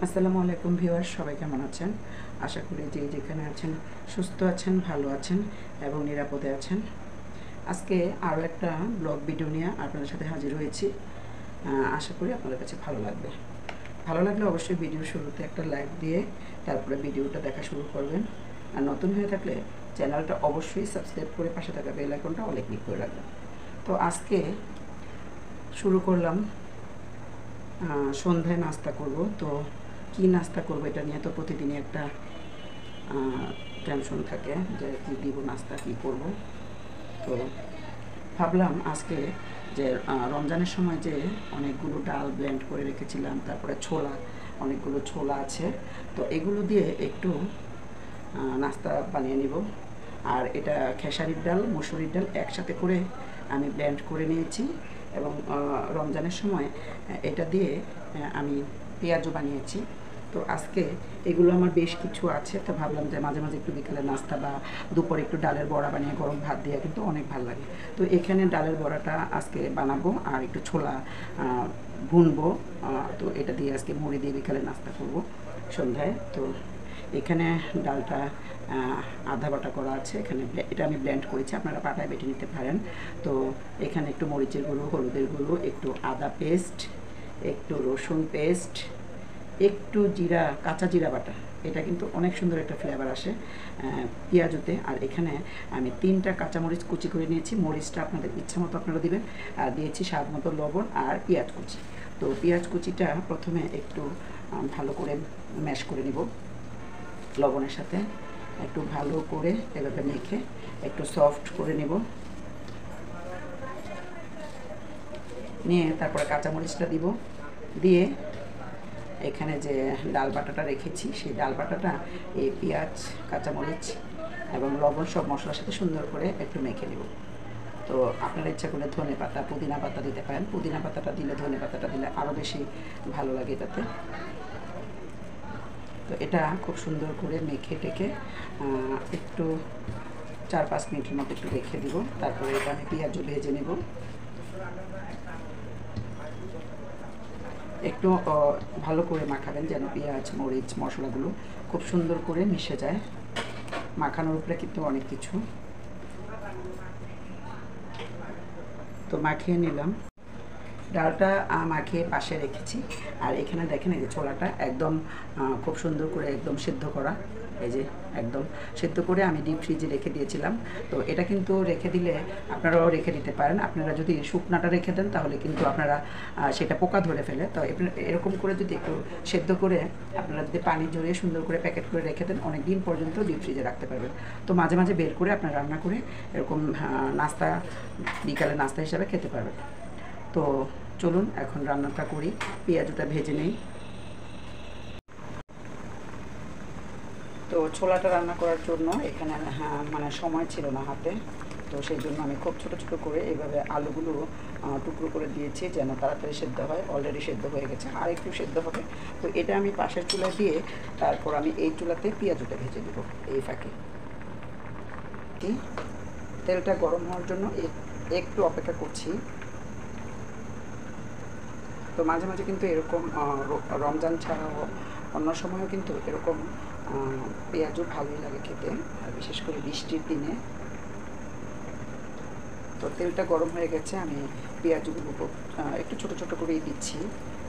আসসালামু আলাইকুম ভিউয়ার্স, সবাই কেমন আছেন? আশা করি যে যেখানে আছেন সুস্থ আছেন, ভালো আছেন এবং নিরাপদে আছেন। আজকে আরও একটা ব্লগ ভিডিও নিয়ে আপনাদের সাথে হাজির হয়েছি। আশা করি আপনাদের কাছে ভালো লাগবে। ভালো লাগলে অবশ্যই ভিডিও শুরুতে একটা লাইক দিয়ে তারপরে ভিডিওটা দেখা শুরু করবেন। আর নতুন হয়ে থাকলে চ্যানেলটা অবশ্যই সাবস্ক্রাইব করে পাশে থাকা বেল আইকনটা অলে ক্লিক করে রাখবেন। তো আজকে শুরু করলাম, সন্ধ্যায় নাস্তা করব। তো কী নাস্তা করব এটা নিয়ে তো প্রতিদিনই একটা টেনশন থাকে যে কী দিব, নাস্তা কী করব। তো ভাবলাম আজকে যে রমজানের সময় যে অনেকগুলো ডাল ব্লেন্ড করে রেখেছিলাম, তারপরে ছোলা, অনেকগুলো ছোলা আছে, তো এগুলো দিয়ে একটু নাস্তা বানিয়ে নিব। আর এটা খেসারির ডাল, মসুরির ডাল একসাথে করে আমি ব্লেন্ড করে নিয়েছি এবং রমজানের সময় এটা দিয়ে আমি পেঁয়াজও বানিয়েছি। তো আজকে এগুলো আমার বেশ কিছু আছে, তো ভাবলাম যে মাঝে মাঝে একটু বিকেলে নাস্তা বা দুপুরে একটু ডালের বড়া বানিয়ে গরম ভাত দিয়ে কিন্তু অনেক ভালো লাগে। তো এখানে ডালের বড়াটা আজকে বানাবো আর একটু ছোলা ভুনবো। তো এটা দিয়ে আজকে মুড়ি দিয়ে বিকেলে নাস্তা করব সন্ধ্যায়। তো এখানে ডালটা আধা বাটা করা আছে, এখানে এটা আমি ব্লেন্ড করেছি, আপনারা পাটায় বেটে নিতে পারেন। তো এখানে একটু মরিচের গুঁড়ো, হলুদের গুঁড়ো, একটু আদা পেস্ট, একটু রসুন পেস্ট, একটু জিরা, কাঁচা জিরা বাটা, এটা কিন্তু অনেক সুন্দর একটা ফ্লেভার আসে পেঁয়াজুতে। আর এখানে আমি 3টা কাঁচামরিচ কুচি করে নিয়েছি, মরিচটা আপনাদের ইচ্ছা মতো আপনারা দিবেন। আর দিয়েছি স্বাদ মতো লবণ আর পেঁয়াজ কুচি। তো পেঁয়াজ কুচিটা প্রথমে একটু ভালো করে ম্যাশ করে নিব লবণের সাথে, একটু ভালো করে এভাবে মেখে একটু সফট করে নেব। নিয়ে তারপরে কাঁচামরিচটা দিব, দিয়ে এখানে যে ডাল বাটাটা রেখেছি সেই ডাল বাটাটা এই পেঁয়াজ, কাঁচামরিচ এবং লবণ সব মশলার সাথে সুন্দর করে একটু মেখে নেব। তো আপনারা ইচ্ছা করলে ধনে পাতা, পুদিনা পাতা দিতে পারেন। পুদিনা পাতাটা দিলে, ধনে পাতাটা দিলে আরও বেশি ভালো লাগে এটাতে। তো এটা খুব সুন্দর করে মেখে টেকে একটু 4-5 মিনিটের মতো একটু রেখে দিব। তারপরে এটা আমি পেঁয়াজও ভেজে নেব। একটু ভালো করে মাখাবেন যেন পেঁয়াজ, মরিচ, মশলাগুলো খুব সুন্দর করে মিশে যায়। মাখানোর উপরে কিন্তু অনেক কিছু। তো মাখিয়ে নিলাম, ডালটা মাখিয়ে পাশে রেখেছি। আর এখানে দেখেন এই যে ছোলাটা একদম খুব সুন্দর করে একদম সিদ্ধ করা, এই যে একদম সিদ্ধ করে আমি ডিপ ফ্রিজে রেখে দিয়েছিলাম। তো এটা কিন্তু রেখে দিলে আপনারাও রেখে দিতে পারেন। আপনারা যদি শুকনাটা রেখে দেন তাহলে কিন্তু আপনারা সেটা পোকা ধরে ফেলে। তো এরকম করে যদি একটু সেদ্ধ করে আপনারা যদি পানি জড়িয়ে সুন্দর করে প্যাকেট করে রেখে দেন, অনেক দিন পর্যন্ত ডিপ ফ্রিজে রাখতে পারবেন। তো মাঝে মাঝে বের করে আপনারা রান্না করে এরকম নাস্তা, বিকালে নাস্তা হিসাবে খেতে পারবেন। তো চলুন এখন রান্নাটা করি, পেঁয়াজটা ভেজে নেই। তো ছোলাটা রান্না করার জন্য এখানে মানে সময় ছিল না হাতে, তো সেই জন্য আমি খুব ছোটো ছোটো করে এইভাবে আলুগুলো টুকরো করে দিয়েছি যেন তাড়াতাড়ি সেদ্ধ হয়। অলরেডি সেদ্ধ হয়ে গেছে, আর একটু সেদ্ধ হবে। তো এটা আমি পাশের চুলায় দিয়ে তারপর আমি এই চুলাতে পেঁয়াজটা ভেজে দেবো এই ফাঁকে। তেলটা গরম হওয়ার জন্য একটু অপেক্ষা করছি। তো মাঝে মাঝে কিন্তু এরকম রমজান ছাড়াও অন্য সময়ও কিন্তু এরকম পেঁয়াজও ভালোই লাগে খেতে, আর বিশেষ করে বৃষ্টির দিনে। তো তেলটা গরম হয়ে গেছে, আমি পেঁয়াজগুলো একটু ছোটো ছোটো করেই দিচ্ছি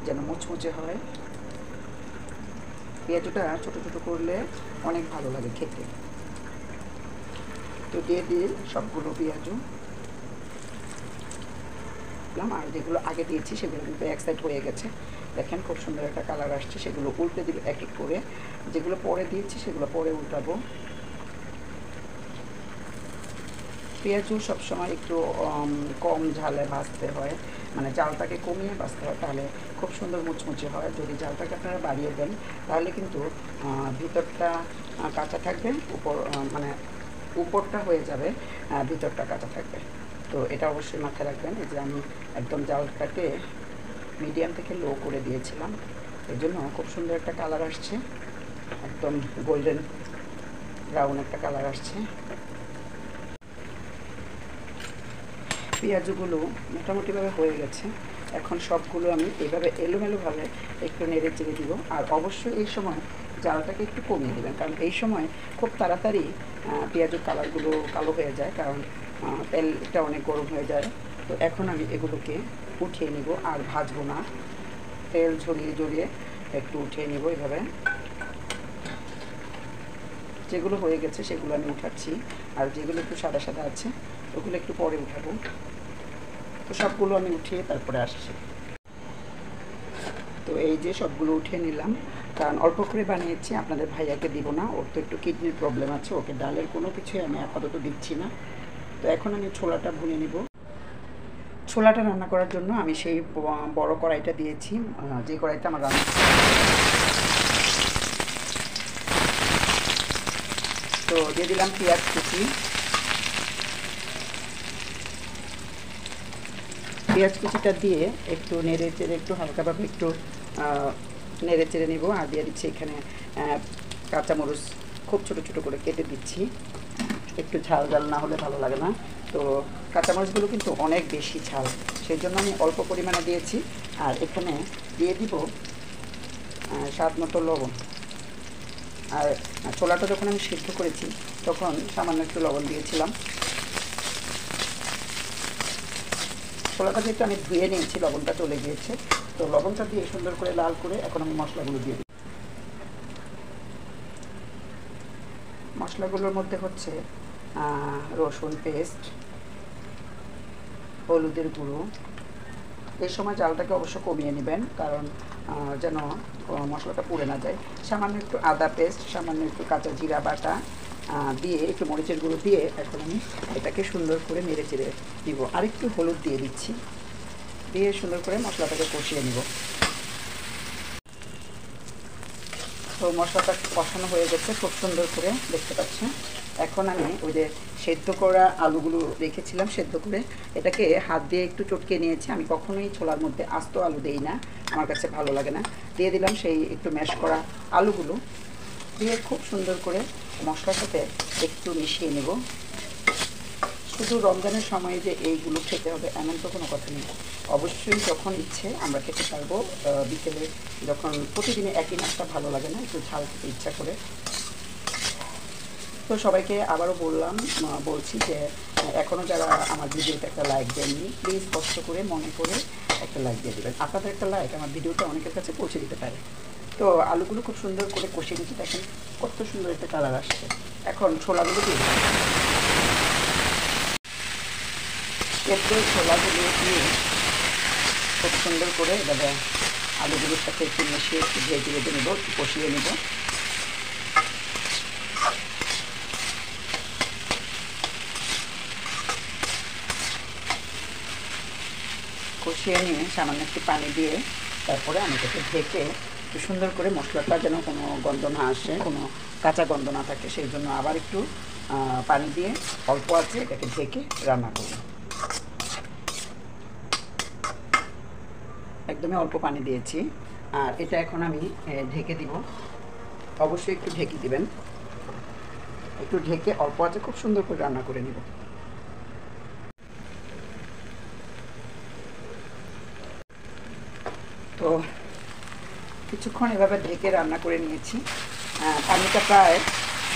যেন মুচমুচে হয়। পেঁয়াজটা ছোটো ছোটো করলে অনেক ভালো লাগে খেতে। তো দিয়ে দিয়ে সবগুলো পেঁয়াজও, আর যেগুলো আগে দিয়েছি সেগুলো কিন্তু এক সাইড হয়ে গেছে, দেখেন খুব সুন্দর একটা কালার আসছে। সেগুলো উল্টে দিল এক এক করে, যেগুলো পরে দিয়েছি সেগুলো পরে উল্টাবো। পেঁয়াজও সবসময় একটু কম ঝালে ভাজতে হয়, মানে জালটাকে কমিয়ে ভাজতে হয়, তাহলে খুব সুন্দর মুচমুচে হয়। যদি জালটাকে আপনারা বাড়িয়ে দেন তাহলে কিন্তু ভিতরটা কাঁচা থাকবে, মানে উপরটা হয়ে যাবে, ভিতরটা কাঁচা থাকবে। তো এটা অবশ্যই মাথায় রাখবেন। এই যে আমি একদম জালটাকে মিডিয়াম থেকে লো করে দিয়েছিলাম, এই জন্য খুব সুন্দর একটা কালার আসছে, একদম গোল্ডেন ব্রাউন একটা কালার আসছে। পেঁয়াজগুলো মোটামুটিভাবে হয়ে গেছে। এখন সবগুলো আমি এভাবে এলোমেলোভাবে একটু নেড়ে চেড়ে দিব। আর অবশ্যই এই সময় জালটাকে একটু কমিয়ে দেবেন, কারণ এই সময় খুব তাড়াতাড়ি পেঁয়াজের কালারগুলো কালো হয়ে যায়, কারণ তেলটা অনেক গরম হয়ে যায়। তো এখন আমি এগুলোকে উঠিয়ে নিব, আর ভাজবো না, তেল ঝরিয়ে ঝরিয়ে একটু উঠিয়ে নিব এভাবে। যেগুলো হয়ে গেছে সেগুলো আমি উঠাচ্ছি, আর যেগুলো একটু সাদা সাদা আছে ওগুলো একটু পরে উঠাবো। তো সবগুলো আমি উঠিয়ে তারপরে আসছি। তো এই যে সবগুলো উঠিয়ে নিলাম, কারণ অল্প করে বানিয়েছি, আপনাদের ভাইয়াকে দিব না, ওর তো একটু কিডনির প্রবলেম আছে, ওকে ডালের কোনো কিছুই আমি আপাতত দিচ্ছি না। তো এখন আমি ছোলাটা ভুনে নিব। ছোলাটা রান্না করার জন্য আমি সেই বড় কড়াইটা দিয়েছি, যে কড়াইটা আমার রান্না। তো দিয়ে দিলাম পেঁয়াজ কুচি। পেঁয়াজ কুচিটা দিয়ে একটু নেড়ে চেড়ে একটু হালকাভাবে একটু নেড়ে চেড়ে নেব। আর দিয়ে দিচ্ছি এখানে কাঁচামরিচ খুব ছোটো ছোটো করে কেটে দিচ্ছি, একটু ঝাল ঝাল না হলে ভালো লাগে না। তো কাঁচামরিচগুলো কিন্তু অনেক বেশি ঝাল, সেই জন্য আমি অল্প পরিমাণে দিয়েছি। আর এখানে দিয়ে দিব স্বাদ মতো লবণ। আর ছোলাটা যখন আমি সিদ্ধ করেছি তখন সামান্য একটু লবণ দিয়েছিলাম। ছোলাটা যেহেতু আমি ধুয়ে নিয়েছি, লবণটা চলে গিয়েছে। তো লবণটা দিয়ে সুন্দর করে লাল করে এখন আমি মশলাগুলো দিয়ে দিই। মশলাগুলোর মধ্যে হচ্ছে রসুন পেস্ট, হলুদের গুঁড়ো। এই সময় জালটাকে অবশ্য কমিয়ে নেবেন, কারণ যেন মশলাটা পুড়ে না যায়। সামান্য একটু আদা পেস্ট, সামান্য একটু কাঁচা জিরা বাটা দিয়ে, একটু মরিচের গুঁড়ো দিয়ে এখন আমি এটাকে সুন্দর করে নেড়ে চেড়ে দিব। আরেকটু হলুদ দিয়ে দিচ্ছি, দিয়ে সুন্দর করে মশলাটাকে কষিয়ে নিব। তো মশলাটা কষানো হয়ে গেছে খুব সুন্দর করে, দেখতে পাচ্ছেন। এখন আমি ওই যে সেদ্ধ করা আলুগুলো রেখেছিলাম সেদ্ধ করে, এটাকে হাত দিয়ে একটু চটকে নিয়েছি। আমি কখনোই ছোলার মধ্যে আস্ত আলু দেই না, আমার কাছে ভালো লাগে না। দিয়ে দিলাম সেই একটু ম্যাশ করা আলুগুলো, দিয়ে খুব সুন্দর করে মশলার সাথে একটু মিশিয়ে নেব। শুধু রমজানের সময়ে যে এইগুলো খেতে হবে এমন তো কোনো কথা নেই, অবশ্যই যখন ইচ্ছে আমরা খেতে পারবো। বিকেলে যখন প্রতিদিনে একই নাস্তা ভালো লাগে না, একটু ঝাল খেতে ইচ্ছা করে। তো সবাইকে আবারও বলছি যে এখনও যারা আমার ভিডিওতে একটা লাইক দেননি, প্লিজ কষ্ট করে মনে করে একটা লাইক দিয়ে দেবেন। আপনাদের একটা লাইক আমার ভিডিওটা অনেকের কাছে পৌঁছে দিতে পারে। তো আলুগুলো খুব সুন্দর করে কষিয়ে নিচ্ছি, দেখেন কত সুন্দর একটা কালার আসছে। এখন ছোলাগুলো দিয়ে ছোলাগুলো দিয়ে খুব সুন্দর করে এভাবে আলুগুলোর সাথে একটু মিশিয়ে একটু ভেজে ভেজে নেব, একটু কষিয়ে নেব। কষিয়ে নিয়ে সামান্য একটু পানি দিয়ে তারপরে আমি এটাকে ঢেকে একটু সুন্দর করে মশলাটা যেন কোনো গন্ধ না আসে, কোনো কাঁচা গন্ধ না থাকে, সেই জন্য আবার একটু পানি দিয়ে অল্প আছে এটাকে ঢেকে রান্না করব। একদমই অল্প পানি দিয়েছি। আর এটা এখন আমি ঢেকে দিব। অবশ্যই একটু ঢেকে দিবেন, একটু ঢেকে অল্প আছে খুব সুন্দর করে রান্না করে নিব। তো কিছুক্ষণ এভাবে ঢেকে রান্না করে নিয়েছি। পানিটা প্রায়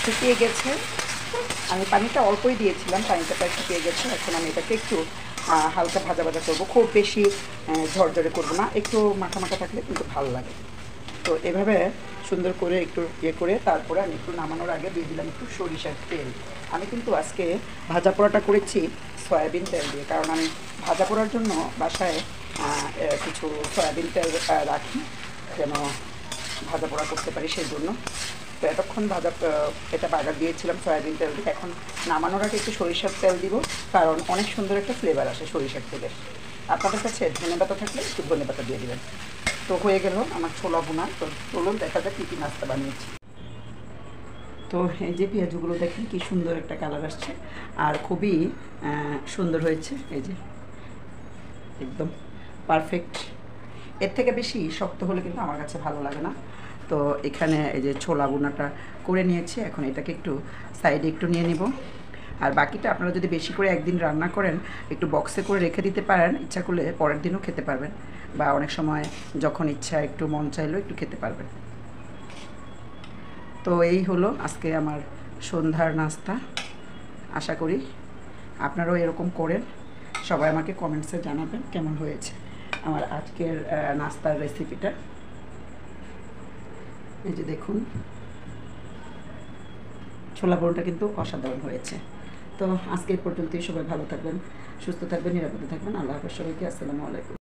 শুকিয়ে গেছে, আমি পানিটা অল্পই দিয়েছিলাম, পানিটা প্রায় শুকিয়ে গেছে। এখন আমি এটাকে একটু হালকা ভাজা ভাজা করবো, খুব বেশি ঝরঝরে করবো না, একটু মাখা মাখা থাকলে কিন্তু ভালো লাগে। তো এভাবে সুন্দর করে একটু করে তারপরে আমি একটু নামানোর আগে দিয়ে দিলাম একটু সরিষার তেল। আমি কিন্তু আজকে ভাজা পোড়াটা করেছি সয়াবিন তেল দিয়ে, কারণ আমি ভাজা পোড়ার জন্য বাসায় কিছু সয়াবিন তেল রাখি, যেন ভাজা পোড়া করতে পারি, সেই জন্য। তো এতক্ষণ এটা বাগার দিয়েছিলাম সয়াবিন তেল দিয়ে। এখন নামানোর আগে একটু সরিষার তেল দিব, কারণ অনেক সুন্দর একটা ফ্লেভার আসে সরিষার তেলের। আপনাদের কাছে ধনেপাতা থাকলে একটু ধনেপাতা দিয়ে দেবেন। তো হয়ে গেল আমার ছোলা ভুনা। তো চলুন দেখা যাক কী কী নাস্তা বানিয়েছি। তো এই যে পেঁয়াজগুলো দেখেন কি সুন্দর একটা কালার আসছে, আর খুবই সুন্দর হয়েছে। এই যে একদম পারফেক্ট, এর থেকে বেশি শক্ত হলে কিন্তু আমার কাছে ভালো লাগে না। তো এখানে এই যে ছোলা ভুনাটা করে নিয়েছি, এখন এটাকে একটু সাইডে একটু নিয়ে নিব। আর বাকিটা আপনারা যদি বেশি করে একদিন রান্না করেন, একটু বক্সে করে রেখে দিতে পারেন, ইচ্ছা করলে পরের দিনও খেতে পারবেন, বা অনেক সময় যখন ইচ্ছা একটু মন চাইলেও একটু খেতে পারবেন। তো এই হলো আজকে আমার সন্ধ্যার নাস্তা। আশা করি আপনারাও এরকম করেন। সবাই আমাকে কমেন্টসে জানাবেন কেমন হয়েছে আমার আজকের নাস্তার রেসিপিটা। এই যে দেখুন, ছোলা বড়াটা কিন্তু অসাধারণ হয়েছে। তো আজকে এই পর্যন্তই। সবাই ভালো থাকবেন, সুস্থ থাকবেন, নিরাপদে থাকবেন। আল্লাহ হাফেজ সবাইকে। আসসালামু আলাইকুম।